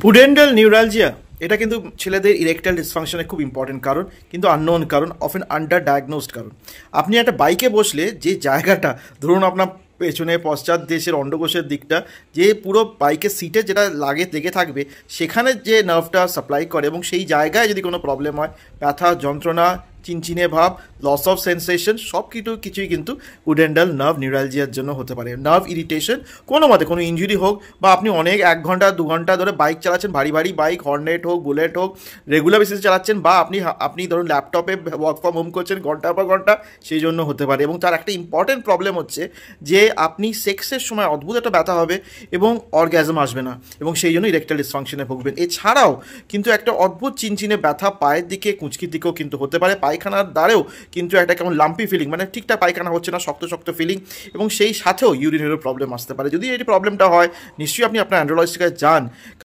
Pudendal neuralgia এটা কিন্তু ছেলেদের ইরেকটাইল ডিসফাংশনের খুব ইম্পর্টেন্ট কারণ, কিন্তু আননোন কারণ, অফেন আন্ডার ডায়াগনোসড কারণ। আপনি একটা বাইকে বসলে যে জায়গাটা, ধরুন আপনার পেছনে পশ্চাৎ দেশের অন্ডকোষের দিকটা, যে পুরো বাইকের সিটে যেটা লেগে থাকবে, সেখানে যে নার্ভটা সাপ্লাই করে, এবং সেই জায়গায় যদি কোনো প্রবলেম হয়, ব্যথা, যন্ত্রণা, চিনচিনে ভাব, লস অফ সেন্সেশন, সব কিছুই কিন্তু পুডেন্টাল নার্ভ নিউরালজিয়ার জন্য হতে পারে। নার্ভ ইরিটেশন কোনো মতে, কোনো ইঞ্জুরি হোক, বা আপনি অনেক 1 ঘন্টা 2 ঘন্টা ধরে বাইক চালাচ্ছেন, ভারী ভারী বাইক, হর্নেট হোক, বুলেট হোক, রেগুলার বেসিসে চালাচ্ছেন, বা আপনি ধরুন ল্যাপটপে ওয়ার্ক ফ্রম হোম করছেন ঘন্টার পর ঘন্টা, সেই জন্য হতে পারে। এবং তার একটা ইম্পর্টেন্ট প্রবলেম হচ্ছে যে আপনি সেক্সের সময় অদ্ভুত একটা ব্যথা হবে এবং অর্গ্যাজম আসবে না, এবং সেই জন্য ইরেকটাইল ডিসফাংশনে ভুগবেন। এছাড়াও কিন্তু একটা অদ্ভুত চিনচিনে ব্যথা পায়ের দিকে, কুঁচকির দিকেও কিন্তু হতে পারে। পায়খানার দ্বারেও কিন্তু একটা কেমন লাম্পি ফিলিং, মানে ঠিকঠাক পায়খানা হচ্ছে না, শক্ত শক্ত ফিলিং, এবং সেই সাথেও ইউরিনেরও প্রবলেম আসতে পারে। যদি এই প্রবলেমটা হয়, নিশ্চয়ই আপনি আপনার অ্যান্ড্রোলজিস্টের কাছে যান,